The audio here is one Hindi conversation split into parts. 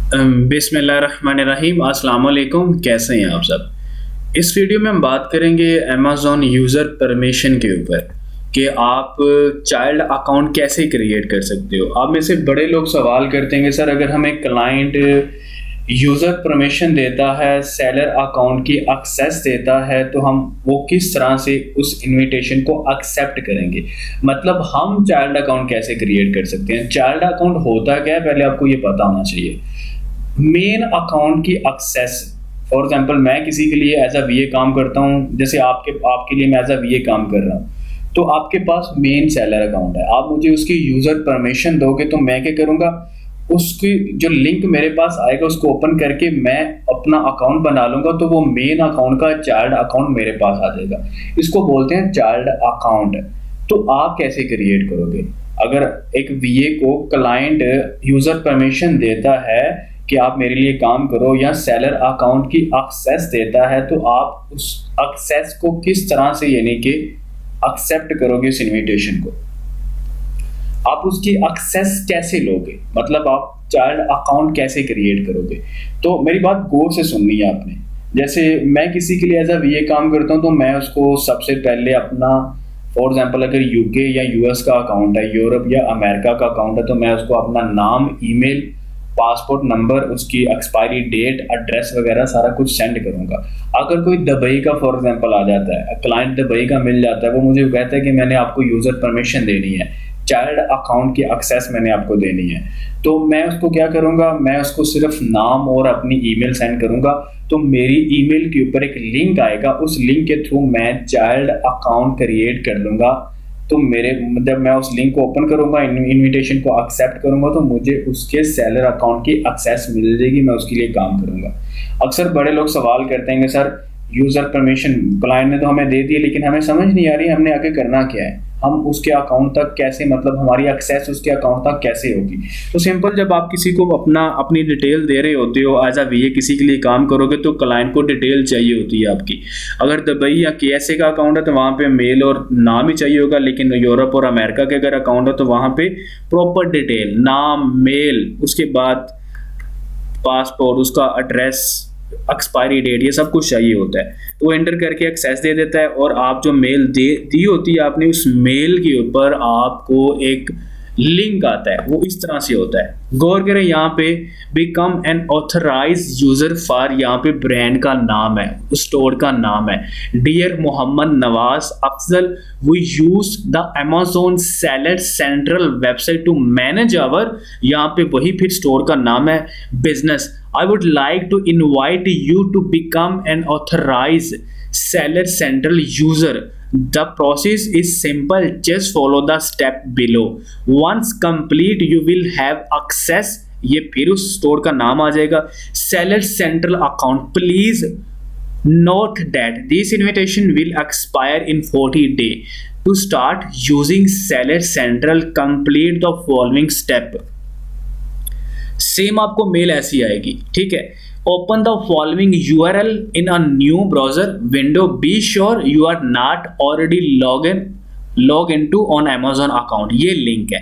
बिस्मिल्लाहिर्रहमानिर्रहीम, अस्सलाम वालेकुम। कैसे हैं आप सब। इस वीडियो में हम बात करेंगे अमेज़न यूज़र परमिशन के ऊपर कि आप चाइल्ड अकाउंट कैसे क्रिएट कर सकते हो। आप में से बड़े लोग सवाल करते हैं कि सर अगर हमें क्लाइंट यूज़र परमिशन देता है, सेलर अकाउंट की एक्सेस देता है, तो हम वो किस तरह से उस इनविटेशन को एक्सेप्ट करेंगे। मतलब हम चाइल्ड अकाउंट कैसे क्रिएट कर सकते हैं। चाइल्ड अकाउंट होता क्या है, पहले आपको ये पता होना चाहिए। मेन अकाउंट की एक्सेस, फॉर एग्जांपल मैं किसी के लिए एज अ वीए काम करता हूँ, जैसे आपके लिए मैं एज अ वीए काम कर रहा हूँ, तो आपके पास मेन सेलर अकाउंट है। आप मुझे उसकी यूज़र परमिशन दोगे तो मैं क्या करूँगा, उसकी जो लिंक मेरे पास आएगा उसको ओपन करके मैं अपना अकाउंट बना लूँगा, तो वो मेन अकाउंट का चाइल्ड अकाउंट मेरे पास आ जाएगा। इसको बोलते हैं चाइल्ड अकाउंट। तो आप कैसे क्रिएट करोगे। अगर एक वीए को क्लाइंट यूज़र परमिशन देता है कि आप मेरे लिए काम करो, या सेलर अकाउंट की एक्सेस देता है, तो आप उस एक्सेस को किस तरह से यानी कि एक्सेप्ट करोगे उस इनविटेशन को। आप उसकी एक्सेस कैसे लोगे, मतलब आप चाइल्ड अकाउंट कैसे क्रिएट करोगे। तो मेरी बात गौर से सुननी है आपने। जैसे मैं किसी के लिए एज अ वीए काम करता हूँ, तो मैं उसको सबसे पहले अपना, फॉर एग्जांपल अगर यूके या यूएस का अकाउंट है, यूरोप या अमेरिका का अकाउंट है, तो मैं उसको अपना नाम, ईमेल, पासपोर्ट नंबर, उसकी एक्सपायरी डेट, एड्रेस वगैरह सारा कुछ सेंड करूंगा। अगर कोई दुबई का फॉर एग्जांपल आ जाता है, क्लाइंट दुबई का मिल जाता है, वो मुझे कहता है कि मैंने आपको यूज़र परमिशन देनी है, चाइल्ड अकाउंट की एक्सेस मैंने आपको देनी है, तो मैं उसको क्या करूंगा, मैं उसको सिर्फ नाम और अपनी ईमेल सेंड करूंगा। तो मेरी ईमेल के ऊपर एक लिंक आएगा, उस लिंक के थ्रू मैं चाइल्ड अकाउंट क्रिएट कर लूंगा। तो मेरे जब मैं उस लिंक को ओपन करूंगा, इनविटेशन को एक्सेप्ट करूंगा, तो मुझे उसके सेलर अकाउंट की एक्सेस मिल जाएगी, मैं उसके लिए काम करूंगा। अक्सर बड़े लोग सवाल करते हैं कि सर यूज़र परमिशन क्लाइंट ने तो हमें दे दी है, लेकिन हमें समझ नहीं आ रही हमने आगे करना क्या है, हम उसके अकाउंट तक कैसे, मतलब हमारी एक्सेस उसके अकाउंट तक कैसे होगी। तो सिंपल, जब आप किसी को अपनी डिटेल दे रहे होते हो एज अ वीए किसी के लिए काम करोगे, तो क्लाइंट को डिटेल चाहिए होती है आपकी। अगर दुबई या केएसए का अकाउंट है तो वहाँ पे मेल और नाम ही चाहिए होगा, लेकिन यूरोप और अमेरिका के अगर अकाउंट है तो वहाँ पे प्रॉपर डिटेल, नाम, मेल, उसके बाद पासपोर्ट, उसका एड्रेस, एक्सपायरी डेट, ये सब कुछ चाहिए होता है। तो वो एंटर करके एक्सेस दे देता है, और आप जो मेल दी होती है आपने, उस मेल के ऊपर आपको एक लिंक आता है, वो इस तरह से होता है। गौर करें, यहाँ पे become an authorise user for, यहाँ पे ब्रांड का नाम है, स्टोर का नाम है, dear Mohammad Nawaz Afzal, we use the Amazon seller central website to manage our, यहाँ पे वही फिर स्टोर का नाम है, business. I would like to invite you to become an authorized seller central user. The process is simple. Just follow the step below. Once complete, you will have access. ये फिर उस स्टोर का नाम आ जाएगा, seller central account. Please note that this invitation will expire in 40 days. To start using seller central, complete the following step. Same आपको मेल ऐसी आएगी, ठीक है। Open the following URL in a new browser window, be sure you are not already log into on Amazon account, ये लिंक है।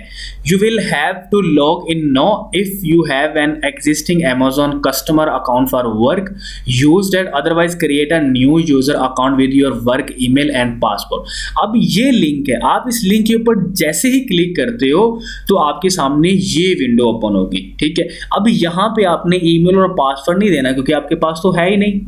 You will have to log in now if you have an existing Amazon customer account for work used it, otherwise create a new user account with your work email and passport। अब ये लिंक है, आप इस लिंक के ऊपर जैसे ही क्लिक करते हो तो आपके सामने ये विंडो ओपन होगी, ठीक है। अब यहाँ पे आपने ईमेल और पासवर्ड नहीं देना, क्योंकि आपके पास तो है ही नहीं।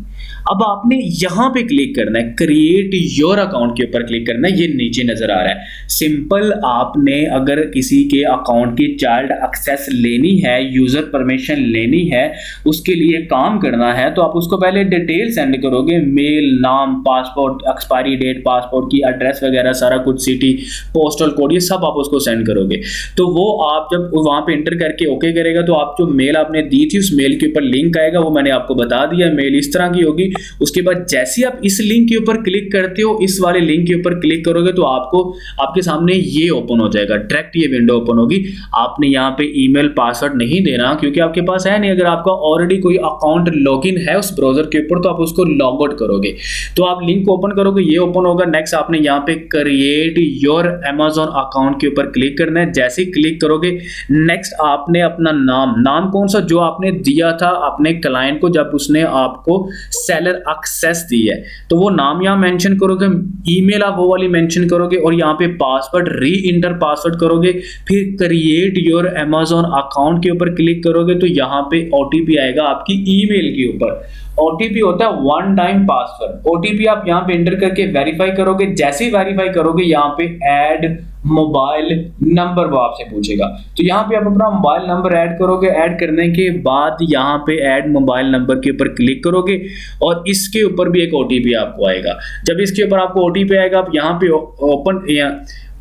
अब आपने यहाँ पे क्लिक करना है, क्रिएट योर अकाउंट के ऊपर क्लिक करना है, ये नीचे नजर आ रहा है। सिंपल, आपने अगर किसी के अकाउंट की चाइल्ड एक्सेस लेनी है, यूजर परमिशन लेनी है, उसके लिए काम करना है, तो आप उसको पहले डिटेल सेंड करोगे, मेल, नाम, पासपोर्ट, एक्सपायरी डेट, पासपोर्ट की एड्रेस वगैरह सारा कुछ, सिटी, पोस्टल कोड, ये सब आप उसको सेंड करोगे। तो वो आप जब वहां पे एंटर करके ओके करेगा, तो आप जो मेल आपने दी थी उस मेल के ऊपर लिंक आएगा, वो मैंने आपको बता दिया, मेल इस तरह की होगी। उसके बाद जैसे ही आप इस लिंक के ऊपर क्लिक करते हो, इस वाले लिंक के ऊपर क्लिक करोगे तो आपको आपके सामने ये ओपन हो जाएगा, डायरेक्ट ये विंडो ओपन होगी। आपने यहाँ पे ईमेल पासवर्ड नहीं देना क्योंकि आपके पास है नहीं। अगर आपका ऑलरेडी कोई अकाउंट लॉगिन है उस ब्राउजर के ऊपर तो आप उसको लॉग आउट करोगे। तो आप लिंक ओपन करोगे, ये ओपन होगा। नेक्स्ट आपने यहाँ पे क्रिएट योर अमेज़न अकाउंट के ऊपर क्लिक करना है। जैसे ही क्लिक करोगे नेक्स्ट आपने अपना नाम कौन सा जो आपने दिया था अपने क्लाइंट को जब उसने आपको सेलर एक्सेस दी है, तो वो नाम यहाँ मेंशन करोगे, ईमेल आप वो वाली मेंशन करोगे और यहाँ पे पासवर्ड री इंटर पासवर्ड करोगे। फिर क्रिएट योर अमेज़न अकाउंट के ऊपर क्लिक करोगे तो यहाँ पे ओटीपी आएगा आपकी ईमेल के ऊपर। ओटीपी होता है वन टाइम पासवर्ड। ओटीपी आप यहाँ पे एंटर करके वेरीफाई करोगे। जैसे ही वेरीफाई करोगे यहाँ पे ऐड मोबाइल नंबर वो आपसे पूछेगा, तो यहाँ पे आप अपना मोबाइल नंबर ऐड करोगे। ऐड करने के बाद यहाँ पे ऐड मोबाइल नंबर के ऊपर क्लिक करोगे और इसके ऊपर भी एक ओटीपी आपको आएगा। जब इसके ऊपर आपको ओटीपी आएगा आप यहाँ पे ओपन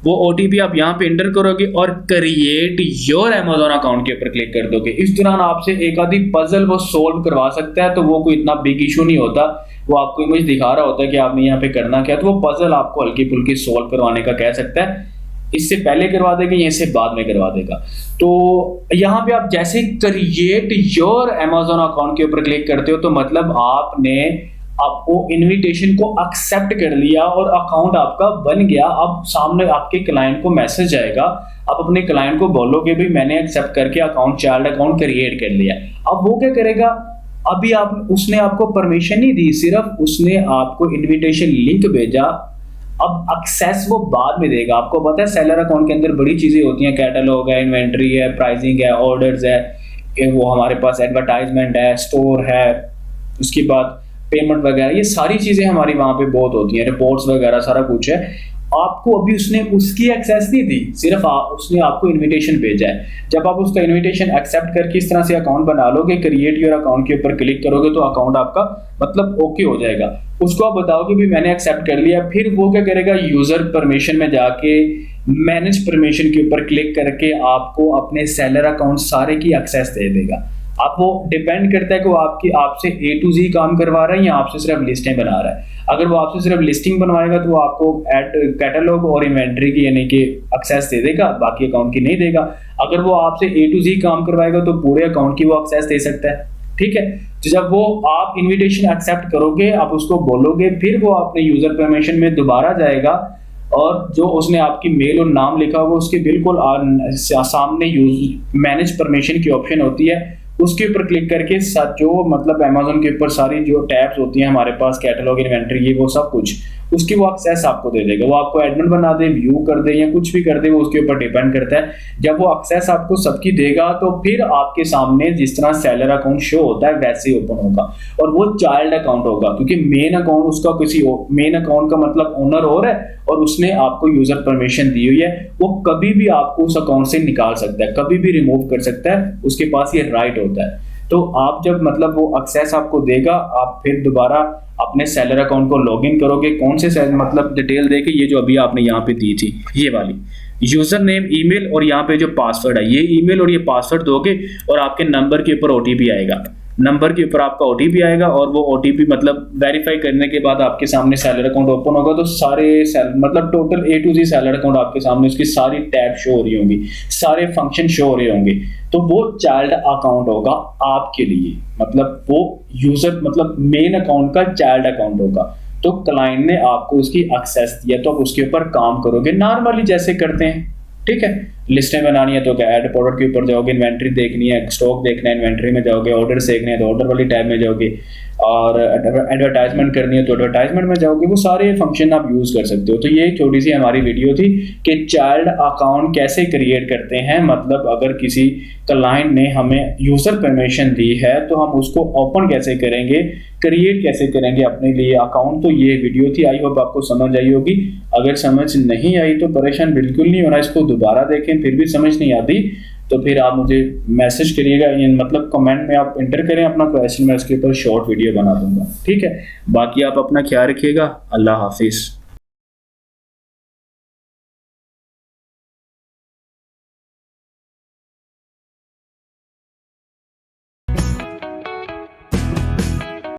वो ओटीपी आप यहाँ पे एंटर करोगे और क्रिएट योर अमेज़न अकाउंट के ऊपर क्लिक कर दोगे। इस दौरान आपसे एक आधी पजल वो सोल्व करवा सकता है, तो वो कोई इतना बिग इशू नहीं होता। वो आपको इमेज दिखा रहा होता है कि आपने यहाँ पे करना क्या, तो वो पजल आपको हल्की फुल्की सोल्व करवाने का कह सकता है। इससे पहले करवा देगा या इससे बाद में करवा देगा। तो यहाँ पे आप जैसे क्रिएट योर अमेज़न अकाउंट के ऊपर क्लिक करते हो तो मतलब आपने आपको इनविटेशन को एक्सेप्ट कर लिया और अकाउंट आपका बन गया। अब सामने आपके क्लाइंट को मैसेज आएगा, आप अपने क्लाइंट को बोलोगे भाई मैंने एक्सेप्ट करके अकाउंट चाइल्ड अकाउंट क्रिएट कर लिया। अब वो क्या करेगा, अभी उसने आपको परमिशन नहीं दी, सिर्फ उसने आपको इनविटेशन लिंक भेजा। अब एक्सेस वो बाद में देगा। आपको पता है सेलर अकाउंट के अंदर बड़ी चीजें होती हैं, कैटलॉग है, इन्वेंट्री है, प्राइसिंग है, ऑर्डर्स है, वो हमारे पास एडवर्टाइजमेंट है, स्टोर है, उसके बाद पेमेंट वगैरह, ये सारी चीजें हमारी वहां पे बहुत होती हैं, रिपोर्ट्स वगैरह सारा कुछ है। आपको अभी उसने उसकी एक्सेस नहीं दी, सिर्फ उसने आपको इनविटेशन भेजा है। जब आप उसका इनविटेशन एक्सेप्ट करके इस तरह से अकाउंट बना लोगे, क्रिएट योर अकाउंट के ऊपर क्लिक करोगे तो अकाउंट आपका मतलब ओके हो जाएगा। उसको आप बताओगे भी मैंने एक्सेप्ट कर लिया, फिर वो क्या करेगा, यूजर परमिशन में जाके मैनेज परमिशन के ऊपर क्लिक करके आपको अपने सेलर अकाउंट सारे की एक्सेस दे देगा। आप वो डिपेंड करता है कि वो आपसे A to Z काम करवा रहा है या आपसे सिर्फ लिस्टें बना रहा है। अगर वो आपसे सिर्फ लिस्टिंग बनवाएगा तो वो आपको ऐड कैटलॉग और इन्वेंट्री की यानी कि एक्सेस दे देगा, बाकी अकाउंट की नहीं देगा। अगर वो आपसे A to Z काम करवाएगा तो पूरे अकाउंट की वो एक्सेस दे सकता है। ठीक है, तो जब वो आप इन्विटेशन एक्सेप्ट करोगे, आप उसको बोलोगे, फिर वो अपने यूजर परमिशन में दोबारा जाएगा और जो उसने आपकी मेल और नाम लिखा होगा उसके बिल्कुल सामने मैनेज परमिशन की ऑप्शन होती है, उसके ऊपर क्लिक करके जो मतलब अमेज़न के ऊपर सारी जो टैब्स होती हैं हमारे पास, कैटलॉग, इन्वेंट्री, ये वो सब कुछ, उसकी वो एक्सेस आपको दे देगा। वो आपको एडमिन बना दे, व्यू कर दे या कुछ भी कर दे, वो उसके ऊपर डिपेंड करता है। जब वो एक्सेस आपको सबकी देगा तो फिर आपके सामने जिस तरह सेलर अकाउंट शो होता है वैसे ही ओपन होगा और वो चाइल्ड अकाउंट होगा, क्योंकि मेन अकाउंट उसका किसी मेन अकाउंट का मतलब ओनर और है और उसने आपको यूजर परमिशन दी हुई है। वो कभी भी आपको उस अकाउंट से निकाल सकता है, कभी भी रिमूव कर सकता है, उसके पास ये राइट होता है। तो आप जब मतलब वो एक्सेस आपको देगा, आप फिर दोबारा अपने सेलर अकाउंट को लॉगिन करोगे। कौन से मतलब डिटेल देके, ये जो अभी आपने यहाँ पे दी थी ये वाली यूजर नेम, ईमेल और यहाँ पे जो पासवर्ड है, ये ईमेल और ये पासवर्ड दोगे और आपके नंबर के ऊपर ओटीपी आएगा। नंबर के ऊपर आपका ओटीपी आएगा और वो ओटीपी मतलब वेरीफाई करने के बाद आपके सामने सेलर अकाउंट ओपन होगा। तो सारे मतलब total A to Z seller account आपके सामने, उसकी सारी टैब शो हो रही होंगी, सारे फंक्शन शो हो रहे होंगे। तो वो चाइल्ड अकाउंट होगा आपके लिए, मतलब वो यूजर मतलब मेन अकाउंट का चाइल्ड अकाउंट होगा। तो क्लाइंट ने आपको उसकी एक्सेस दिया तो आप उसके ऊपर काम करोगे नॉर्मली जैसे करते हैं। ठीक है, लिस्टें बनानी है तो क्या ऐड प्रोडक्ट के ऊपर जाओगे, इन्वेंट्री देखनी है, स्टॉक देखना है, इन्वेंट्री में जाओगे, ऑर्डर देखने हैं तो ऑर्डर वाली टैब में जाओगे, और एडवर्टाइजमेंट करनी है तो एडवर्टाइजमेंट में जाओगे। वो सारे फंक्शन आप यूज कर सकते हो। तो ये एक छोटी सी हमारी वीडियो थी कि चाइल्ड अकाउंट कैसे क्रिएट करते हैं। मतलब अगर किसी क्लाइंट ने हमें यूजर परमिशन दी है तो हम उसको ओपन कैसे करेंगे, क्रिएट कैसे करेंगे अपने लिए अकाउंट। तो ये वीडियो थी, आई होप आपको समझ आई होगी। अगर समझ नहीं आई तो परेशान बिल्कुल नहीं होना, इसको दोबारा देखें, फिर भी समझ नहीं आती तो फिर आप मुझे मैसेज करिएगा, मतलब कमेंट में आप इंटर करें अपना क्वेश्चन, मैं उसके ऊपर शॉर्ट वीडियो बना दूंगा। ठीक है, बाकी आप अपना ख्याल रखिएगा। अल्लाह हाफिज।